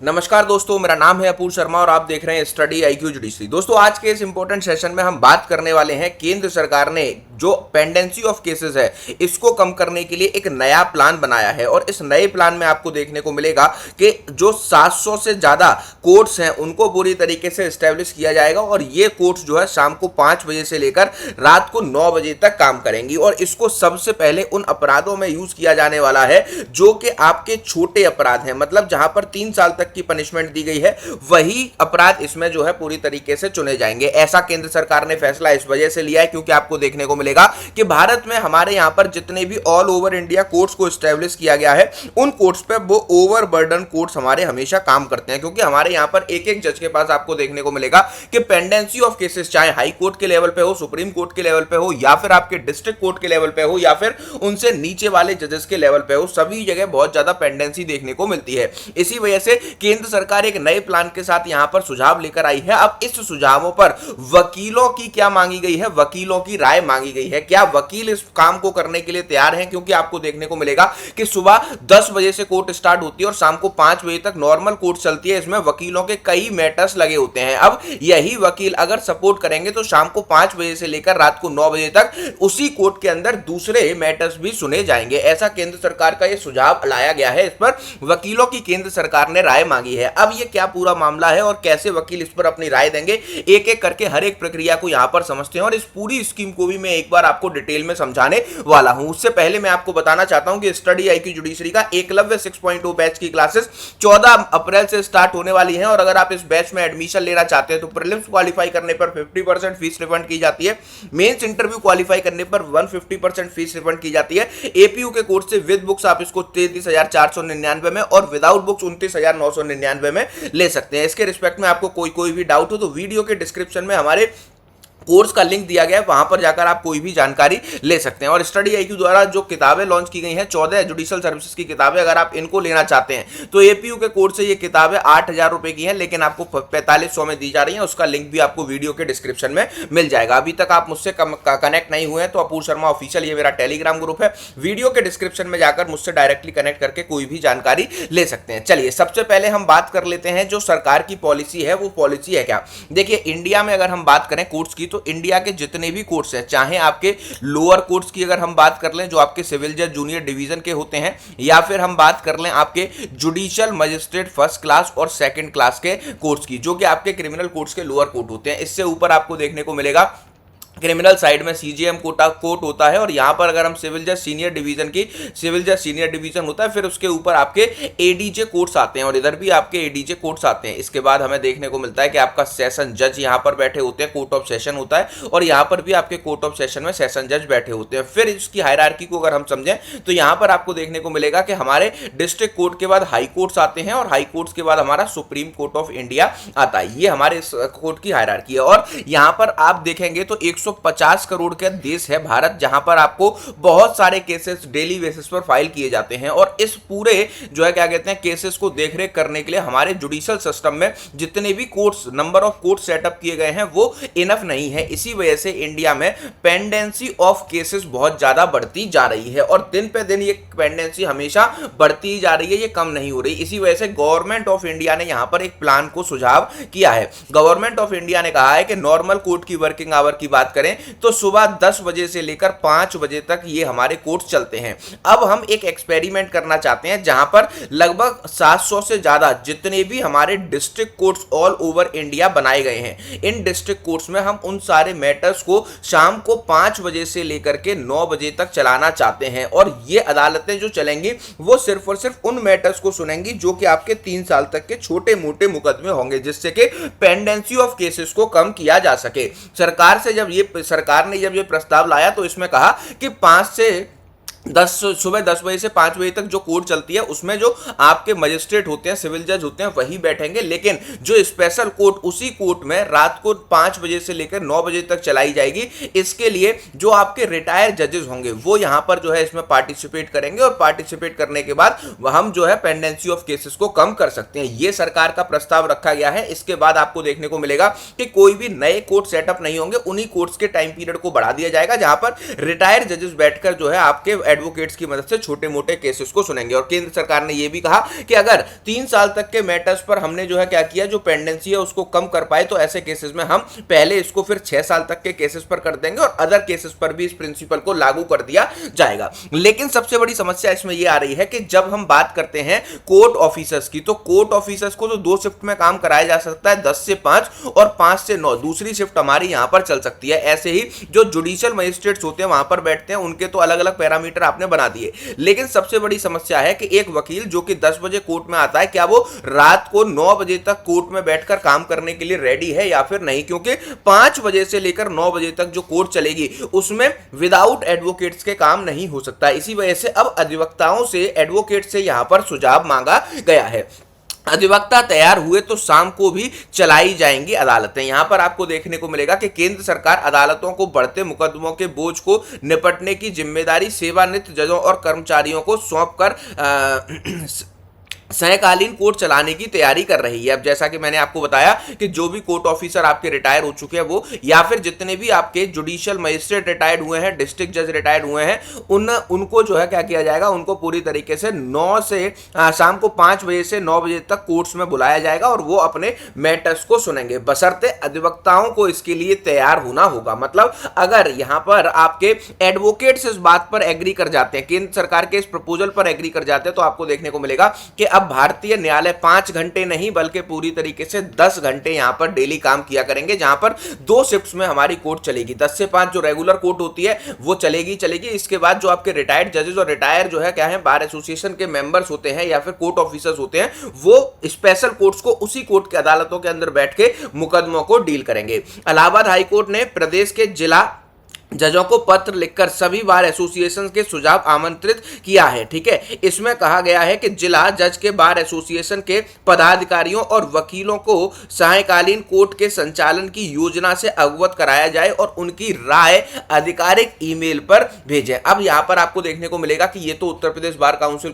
नमस्कार दोस्तों, मेरा नाम है अपूर शर्मा और आप देख रहे हैं स्टडी आईक्यू जुडिशरी। दोस्तों, आज के इस इंपॉर्टेंट सेशन में हम बात करने वाले हैं केंद्र सरकार ने जो पेंडेंसी ऑफ केसेस है इसको कम करने के लिए एक नया प्लान बनाया है। और इस नए प्लान में आपको देखने को मिलेगा कि जो 700 से ज्यादा कोर्ट्स हैं उनको पूरी तरीके से एस्टेब्लिश किया जाएगा और ये कोर्ट्स जो है शाम को 5 बजे से लेकर रात को 9 बजे तक काम करेंगी। और इसको सबसे पहले उन अपराधों में यूज किया जाने वाला है जो कि आपके छोटे अपराध हैं, मतलब जहां पर 3 साल तक की पनिशमेंट दी गई है वही अपराध इसमें जो है पूरी तरीके से चुने जाएंगे। ऐसा केंद्र सरकार ने फैसला इस वजह से लिया है क्योंकि आपको देखने को मिलेगा कि भारत में हमारे यहां पर जितने भी ऑल ओवर इंडिया कोर्ट्स को एस्टेब्लिश किया गया है उन कोर्ट्स पे वो ओवरबर्डन कोर्ट्स हमारे हमेशा काम करते हैं, क्योंकि हमारे यहां पर एक एक जज के पास आपको देखने को मिलेगा कि पेंडेंसी ऑफ केसेस चाहे हाई कोर्ट के लेवल पे हो, सुप्रीम कोर्ट के लेवल पे हो या फिर आपके डिस्ट्रिक्ट कोर्ट के लेवल पे हो या फिर उनसे नीचे वाले जजेस के लेवल पे हो, सभी जगह बहुत ज्यादा पेंडेंसी देखने को मिलती है। इसी वजह से केंद्र सरकार एक नए प्लान के साथ यहां पर सुझाव लेकर आई है। अब इस सुझावों पर वकीलों की क्या मांगी गई है, वकीलों की राय मांगी गई है। क्या वकील इस काम को करने के लिए तैयार हैं? क्योंकि आपको देखने को मिलेगा कि सुबह 10 बजे से कोर्ट स्टार्ट होती है और शाम को 5 बजे तक नॉर्मल कोर्ट चलती है। इसमें वकीलों के कई मैटर्स लगे होते हैं। अब यही वकील अगर सपोर्ट करेंगे तो शाम को 5 बजे से लेकर रात को 9 बजे तक उसी कोर्ट के अंदर दूसरे मैटर्स भी सुने जाएंगे। ऐसा केंद्र सरकार का यह सुझाव लाया गया है। इस पर वकीलों की केंद्र सरकार ने राय मांगी है। अब ये क्या पूरा मामला है और कैसे वकील इस पर अपनी राय देंगे, एक एक करके हर एक प्रक्रिया को यहां पर समझते हैं और इस पूरी स्कीम को भी मैं एक बार आपको डिटेल में समझाने वाला हूं। उससे पहले मैं आपको बताना चाहता हूं कि स्टडी आईक्यू जुडिशरी का एकलव्य 6.0 बैच की क्लासेस 14 अप्रैल से स्टार्ट होने वाली हैं और अगर आप इस बैच में एडमिशन लेना चाहते हैं तो प्रीलिम्स क्वालिफाई करने पर 50% फीस रिफंड की जाती है, मेंस इंटरव्यू क्वालिफाई करने पर 150% फीस रिफंड की जाती है। एपीयू के कोर्स से विद बुक्स आप इसको 33,499 में और विदाउट बुक्स 29,999 में ले सकते हैं। इसके रिस्पेक्ट में आपको कोई भी डाउट हो तो वीडियो के डिस्क्रिप्शन में हमारे कोर्स का लिंक दिया गया है, वहां पर जाकर आप कोई भी जानकारी ले सकते हैं। और स्टडी आईक्यू द्वारा जो किताबें लॉन्च की गई हैं 14 जुडिशियल सर्विसेज की किताबें, अगर आप इनको लेना चाहते हैं तो एपीयू के कोर्स से ये किताबें 8,000 रुपए की हैं लेकिन आपको 4500 में दी जा रही हैं। उसका लिंक भी आपको वीडियो के डिस्क्रिप्शन में मिल जाएगा। अभी तक आप मुझसे कनेक्ट नहीं हुए हैं तो अपूर शर्मा ऑफिशियल ये मेरा टेलीग्राम ग्रुप है, वीडियो के डिस्क्रिप्शन में जाकर मुझसे डायरेक्टली कनेक्ट करके कोई भी जानकारी ले सकते हैं। चलिए सबसे पहले हम बात कर लेते हैं जो सरकार की पॉलिसी है वो पॉलिसी है क्या। देखिए इंडिया में अगर हम बात करें कोर्ट्स की तो इंडिया के जितने भी कोर्ट्स हैं, चाहे आपके लोअर कोर्ट्स की अगर हम बात कर लें जो आपके सिविल जज जूनियर डिवीजन के होते हैं या फिर हम बात कर लें आपके जुडिशियल मजिस्ट्रेट फर्स्ट क्लास और सेकंड क्लास के कोर्ट्स की जो कि आपके क्रिमिनल कोर्ट्स के लोअर कोर्ट होते हैं, इससे ऊपर आपको देखने को मिलेगा क्रिमिनल साइड में सीजीएम कोर्ट होता है और यहां पर अगर हम सिविल जज सीनियर डिवीजन होता है, फिर उसके ऊपर आपके एडीजे कोर्ट्स आते हैं और इधर भी आपके एडीजे कोर्ट्स आते हैं। इसके बाद हमें देखने को मिलता है कि आपका सेशन जज यहां पर बैठे होते हैं, कोर्ट ऑफ सेशन होता है और यहां पर भी आपके कोर्ट ऑफ सेशन में सेशन जज बैठे होते हैं। फिर इसकी हायरार्की को अगर हम समझें तो यहां पर आपको देखने को मिलेगा कि हमारे डिस्ट्रिक्ट कोर्ट के बाद हाई कोर्ट्स आते हैं और हाई कोर्ट्स के बाद हमारा सुप्रीम कोर्ट ऑफ इंडिया आता है। ये हमारे कोर्ट की हायरार्की है और यहां पर आप देखेंगे तो 150 करोड़ का देश है भारत, जहां पर आपको बहुत सारे केसेस डेली बेसिस पर फाइल किए जाते हैं और इस पूरे जो है क्या कहते हैं केसेस को देखरेख करने के लिए हमारे जुडिशियल सिस्टम में जितने भी courts number of court setup किए गए हैं वो इनफ नहीं है। इसी वजह से इंडिया में पेंडेंसी ऑफ केसेस बहुत ज्यादा बढ़ती जा रही है और दिन पे दिन ये पेंडेंसी हमेशा बढ़ती जा रही है, ये कम नहीं हो रही। इसी वजह से गवर्नमेंट ऑफ इंडिया ने यहां पर एक प्लान को सुझाव किया है। गवर्नमेंट ऑफ इंडिया ने कहा है कि नॉर्मल कोर्ट की वर्किंग आवर की बात करें तो सुबह 10 बजे से लेकर 5 बजे तक ये हमारे कोर्ट्स चलते हैं। अब हम एक एक्सपेरिमेंट करना चाहते हैं जहां पर लगभग 700 से ज्यादा जितने भी हमारे district courts all over India बनाए गए हैं, इन डिस्ट्रिक्ट कोर्ट्स में हम उन सारे मैटर्स को शाम को 5 बजे से लेकर के 9 बजे तक चलाना चाहते हैं और ये अदालतें जो चलेंगी वो सिर्फ और सिर्फ उन मैटर्स को सुनेंगी जो कि आपके 3 साल तक के छोटे मोटे मुकदमे होंगे, जिससे कि पेंडेंसी ऑफ केसेस को कम किया जा सके। सरकार ने जब ये प्रस्ताव लाया तो इसमें कहा कि 5 से सुबह 10 बजे से 5 बजे तक जो कोर्ट चलती है उसमें जो आपके मजिस्ट्रेट होते हैं, सिविल जज होते हैं वही बैठेंगे, लेकिन जो स्पेशल कोर्ट उसी कोर्ट में रात को 5 बजे से लेकर 9 बजे तक चलाई जाएगी। इसके लिए जो आपके रिटायर जजेस होंगे वो यहां पर जो है इसमें पार्टिसिपेट करेंगे और पार्टिसिपेट करने के बाद हम जो है पेंडेंसी ऑफ केसेस को कम कर सकते हैं। ये सरकार का प्रस्ताव रखा गया है। इसके बाद आपको देखने को मिलेगा कि कोई भी नए कोर्ट सेटअप नहीं होंगे, उन्हीं कोर्ट्स के टाइम पीरियड को बढ़ा दिया जाएगा जहां पर रिटायर जजेस बैठकर जो है आपके एडवोकेट्स की मदद से छोटे मोटे केसेस को सुनेंगे। और केंद्र सरकार ने यह भी कहा कि अगर 3 साल तक के मैटर्स पर हमने जो है क्या किया, जो पेंडेंसी है उसको कम कर पाए, तो ऐसे केसेस में हम पहले इसको फिर 6 साल तक के केसेस पर कर देंगे और अदर केसेस पर भी इस प्रिंसिपल को लागू कर दिया जाएगा। लेकिन सबसे बड़ी समस्या इसमें यह आ रही है कि जब हम बात करते हैं कोर्ट ऑफिसर्स की, तो कोर्ट ऑफिसर्स को तो 2 शिफ्ट में काम कराया जा सकता है, 10 से 5 और 5 से 9। दूसरी शिफ्ट हमारी यहां पर चल सकती है। ऐसे ही जो जुडिशियल मजिस्ट्रेट्स होते हैं वहां पर बैठते हैं, उनके तो अलग अलग पैरामीटर आपने बना दिए। लेकिन सबसे बड़ी समस्या है कि एक वकील जो कि 10 बजे कोर्ट में आता है, क्या वो रात को 9 बजे तक कोर्ट में बैठकर काम करने के लिए रेडी है या फिर नहीं? क्योंकि 5 बजे से लेकर 9 बजे तक जो कोर्ट चलेगी उसमें विदाउट एडवोकेट्स के काम नहीं हो सकता। इसी वजह से अब अधिवक्ताओं से, एडवोकेट से यहां पर सुझाव मांगा गया है। अधिवक्ता तैयार हुए तो शाम को भी चलाई जाएंगी अदालतें। यहां पर आपको देखने को मिलेगा कि केंद्र सरकार अदालतों को बढ़ते मुकदमों के बोझ को निपटने की जिम्मेदारी सेवानिवृत्त जजों और कर्मचारियों को सौंपकर सहकालीन कोर्ट चलाने की तैयारी कर रही है। अब जैसा कि मैंने आपको बताया कि जो भी कोर्ट ऑफिसर आपके रिटायर हो चुके हैं वो, या फिर जितने भी आपके जुडिशियल मजिस्ट्रेट रिटायर्ड हुए हैं, डिस्ट्रिक्ट जज रिटायर्ड हुए हैं, उनको जो है क्या किया जाएगा, उनको पूरी तरीके से 9 से शाम को 5 बजे से 9 बजे तक कोर्ट्स में बुलाया जाएगा और वो अपने मैटर्स को सुनेंगे। बशर्ते अधिवक्ताओं को इसके लिए तैयार होना होगा। मतलब अगर यहां पर आपके एडवोकेट्स इस बात पर एग्री कर जाते हैं, केंद्र सरकार के इस प्रपोजल पर एग्री कर जाते हैं, तो आपको देखने को मिलेगा कि अब भारतीय न्यायालय 5 घंटे नहीं बल्कि पूरी तरीके से 10 घंटे यहां पर डेली काम किया करेंगे, जहां पर 2 शिफ्ट्स में हमारी कोर्ट चलेगी। 10 से 5 जो रेगुलर कोर्ट होती है वो चलेगी। इसके बाद जो आपके रिटायर्ड जजेस और रिटायर जो है क्या है, बार एसोसिएशन के मेंबर्स होते हैं या फिर कोर्ट ऑफिसर्स होते हैं, वो स्पेशल कोर्ट्स को उसी कोर्ट के अदालतों के अंदर बैठ के मुकदमों को डील करेंगे। इलाहाबाद हाईकोर्ट ने प्रदेश के जिला जजों को पत्र लिखकर सभी बार एसोसिएशन के सुझाव आमंत्रित किया है। ठीक है, इसमें कहा गया है कि जिला जज के बार एसोसिएशन के पदाधिकारियों और वकीलों को सायकालीन कोर्ट के संचालन की योजना से अवगत कराया जाए और उनकी राय आधिकारिक ईमेल पर भेजें। अब यहां पर आपको देखने को मिलेगा कि ये तो उत्तर प्रदेश बार काउंसिल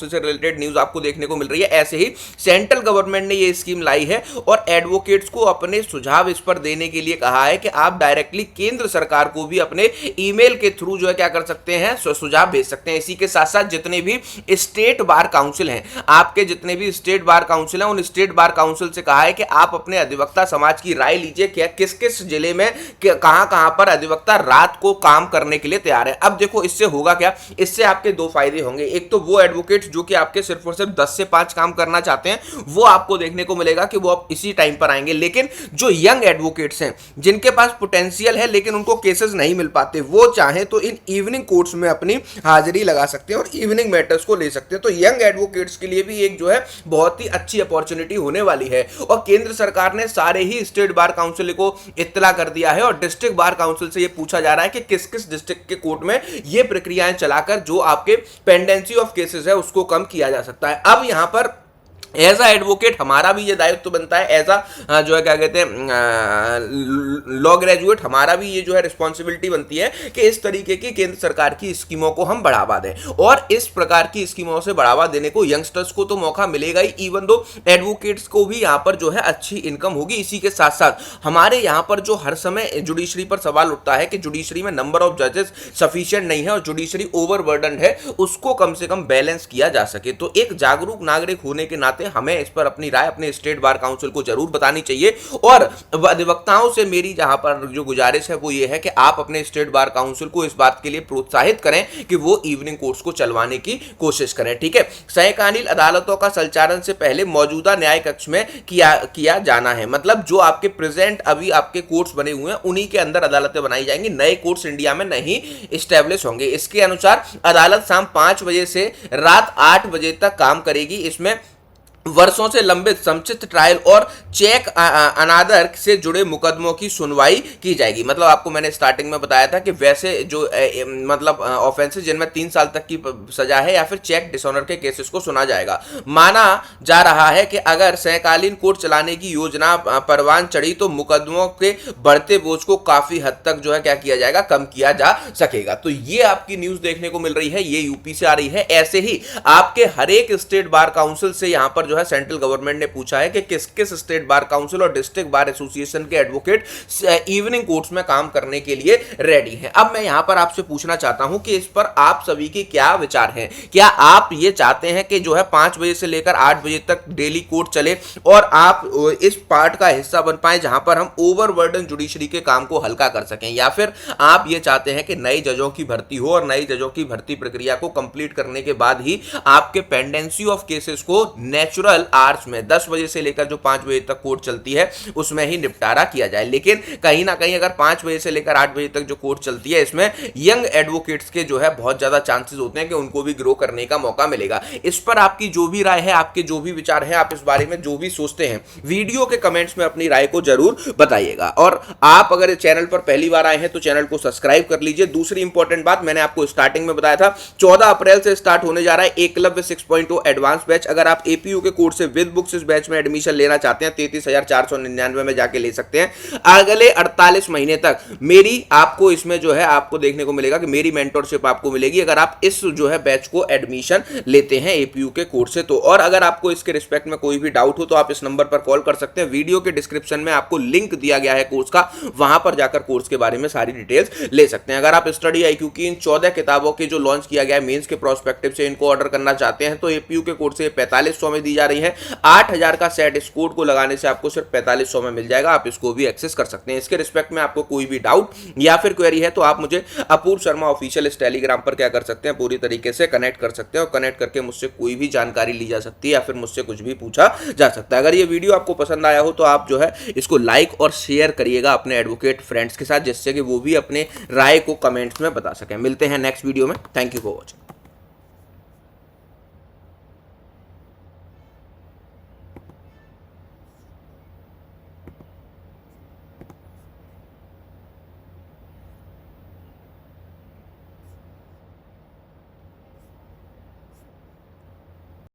से रिलेटेड न्यूज आपको देखने को मिल रही है। ऐसे ही सेंट्रल गवर्नमेंट ने ये स्कीम लाई है और एडवोकेट्स को अपने सुझाव इस पर देने के लिए कहा है कि आप डायरेक्टली केंद्र सरकार को भी अपने ईमेल के थ्रू जो है क्या कर सकते हैं, सुझाव भेज सकते हैं। इसी के साथ साथ जितने भी स्टेट बार काउंसिल हैं, आपके जितने भी स्टेट बार काउंसिल हैं, उन स्टेट बार काउंसिल से कहा है कि आप अपने अधिवक्ता समाज की राय लीजिए कि किस किस जिले में कहां कहां पर अधिवक्ता रात को काम करने के लिए तैयार है। अब देखो इससे होगा क्या, इससे आपके 2 फायदे होंगे। एक तो वो एडवोकेट्स जो कि आपके सिर्फ और सिर्फ 10 से 5 काम करना चाहते हैं, वो आपको देखने को मिलेगा कि वो अब इसी टाइम पर आएंगे। लेकिन जो यंग एडवोकेट्स हैं, जिनके पास पोटेंशियल है लेकिन उनको केसेस नहीं मिल पाते, वो चाहे तो इन इवनिंग कोर्ट्स में अपनी हाजिरी लगा सकते हैं और इवनिंग मैटर्स को ले सकते हैं। तो यंग एडवोकेट्स के लिए भी एक जो है बहुत ही अच्छी अपॉर्चुनिटी होने वाली है। और केंद्र सरकार ने सारे ही स्टेट बार काउंसिल को इत्तला कर दिया है और डिस्ट्रिक्ट बार काउंसिल से ये पूछा जा रहा है कि किस किस डिस्ट्रिक्ट के कोर्ट में ये प्रक्रियाएं चलाकर जो आपके पेंडेंसी ऑफ केसेस है उसको कम किया जा सकता है। अब यहां पर एज अ एडवोकेट हमारा भी ये दायित्व तो बनता है, एज अ जो है क्या कहते हैं लॉ ग्रेजुएट, हमारा भी ये जो है रिस्पॉन्सिबिलिटी बनती है कि इस तरीके की केंद्र सरकार की स्कीमों को हम बढ़ावा दें। और इस प्रकार की स्कीमों से बढ़ावा देने को यंगस्टर्स को तो मौका मिलेगा ही, इवन दो एडवोकेट्स को भी यहाँ पर जो है अच्छी इनकम होगी। इसी के साथ साथ हमारे यहाँ पर जो हर समय जुडिशरी पर सवाल उठता है कि जुडिशरी में नंबर ऑफ जजेस सफिशिएंट नहीं है और जुडिशरी ओवरबर्डन्ड है, उसको कम से कम बैलेंस किया जा सके। तो एक जागरूक नागरिक होने के नाते हमें इस पर अपनी राय अपने स्टेट बार काउंसिल को जरूर बतानी चाहिए। और अधिवक्ताओं से मेरी जहां पर जो गुजारिश है वो ये है कि आप अपने स्टेट बार काउंसिल को इस बात के लिए प्रोत्साहित करें कि वो इवनिंग कोर्स को चलवाने की कोशिश करें। ठीक है, सहकालीन अदालतों का संचालन से पहले मौजूदा न्याय कक्ष में किया जाना है। मतलब जो आपके प्रेजेंट अभी आपके कोर्ट्स बने हुए हैं उन्हीं के अंदर अदालतें बनाई जाएंगी, नए कोर्ट्स इंडिया में नहीं इस्टेब्लिश होंगे। इसके अनुसार अदालत शाम 5 बजे से रात 8 बजे तक काम करेगी। इसमें वर्षों से लंबित समुचित ट्रायल और चेक अनादर से जुड़े मुकदमों की सुनवाई की जाएगी। मतलब आपको मैंने स्टार्टिंग में बताया था कि वैसे जो मतलब ऑफेंसेस जिनमें 3 साल तक की सजा है या फिर चेक डिसऑनर के केसेस को सुना जाएगा। माना जा रहा है कि अगर सहकालीन कोर्ट चलाने की योजना परवान चढ़ी तो मुकदमों के बढ़ते बोझ को काफी हद तक जो है क्या किया जाएगा, कम किया जा सकेगा। तो ये आपकी न्यूज देखने को मिल रही है, ये यूपी से आ रही है। ऐसे ही आपके हर एक स्टेट बार काउंसिल से यहाँ पर जो है सेंट्रल गवर्नमेंट ने पूछा है कि किस किस स्टेट बार काउंसिल और डिस्ट्रिक्ट बार एसोसिएशन के एडवोकेट इवनिंग कोर्ट्स में काम करने के लिए रेडी हैं। अब मैं यहां पर आपसे पूछना चाहता हूं कि इस पर आप सभी के क्या विचार हैं। क्या आप ये चाहते हैं कि जो है 5 बजे से लेकर 8 बजे तक डेली कोर्ट चले और आप इस पार्ट का हिस्सा बन पाए जहां पर हम ओवरबर्डन जुडिशरी के काम को हल्का कर सकें, या फिर आप ये चाहते हैं कि नए जजों की भर्ती हो और नए जजों की भर्ती प्रक्रिया को कंप्लीट करने के बाद ही आपके पेंडेंसी ऑफ केसेस को नेचुरल आवर्स में 10 बजे से लेकर जो 5 बजे तक कोर्ट चलती है उसमें ही निपटारा किया जाए। लेकिन कहीं ना कहीं अगर 5 बजे से लेकर 8 बजे तक जो कोर्ट चलती है इसमें यंग एडवोकेट्स के जो है बहुत ज्यादा चांसेस होते हैं कि उनको भी ग्रो करने का मौका मिलेगा। इस पर आपकी जो भी राय है, आपके जो भी विचार है, आप इस बारे में जो भी सोचते हैं वीडियो के कमेंट्स में अपनी राय को जरूर बताइएगा। और आप अगर चैनल पर पहली बार आए हैं तो चैनल को सब्सक्राइब कर लीजिए। दूसरी इंपॉर्टेंट बात, मैंने आपको स्टार्टिंग में बताया था 14 अप्रैल से स्टार्ट होने जा रहा है एकलव्य 6.0 एडवांस बैच। अगर आप एपीयू के कोर्स से विद बुक्स इस बैच में एडमिशन लेना चाहते हैं 33,499 में जाके ले सकते हैं। अगले 48 महीने तक मेरी आपको इसमें जो है आपको देखने को मिलेगा कि मेरी मेंटरशिप आपको मिलेगी अगर आप इस जो है बैच को एडमिशन लेते हैं एपीयू के कोर्स से। तो और अगर आपको इसके रिस्पेक्ट में कोई भी डाउट हो तो आप इस नंबर पर कॉल कर सकते हैं। वीडियो के डिस्क्रिप्शन में आपको लिंक दिया गया है कोर्स का, वहां पर जाकर कोर्स के बारे में सारी डिटेल्स ले सकते हैं। अगर आप स्टडी आईक्यू की इन 14 किताबों के जो लॉन्च किया गया है मेंस के प्रोस्पेक्टिव से इनको ऑर्डर करना चाहते हैं तो एपीयू के कोर्स से 4500 में दी जा रही है। 8000 का सेट इस कोड को लगाने से आपको सिर्फ 4500 में मिल जाएगा। आप इसको भी एक्सेस कर सकते हैं। इसके रिस्पेक्ट में आपको कोई भी डाउट या फिर क्वेरी है तो आप मुझे अपूर्व शर्मा ऑफिशियल इस टेलीग्राम पर क्या कर सकते हैं, पूरी तरीके से कनेक्ट कर सकते हैं और कनेक्ट करके मुझसे कोई भी जानकारी ली जा सकती है या फिर मुझसे कुछ भी पूछा जा सकता है। अगर ये वीडियो आपको पसंद आया हो तो आप जो है इसको लाइक और शेयर करिएगा अपने एडवोकेट फ्रेंड्स के साथ, जिससे कि वो भी अपने राय को कमेंट्स में बता सकें। मिलते हैं नेक्स्ट वीडियो में। Thank you for watching.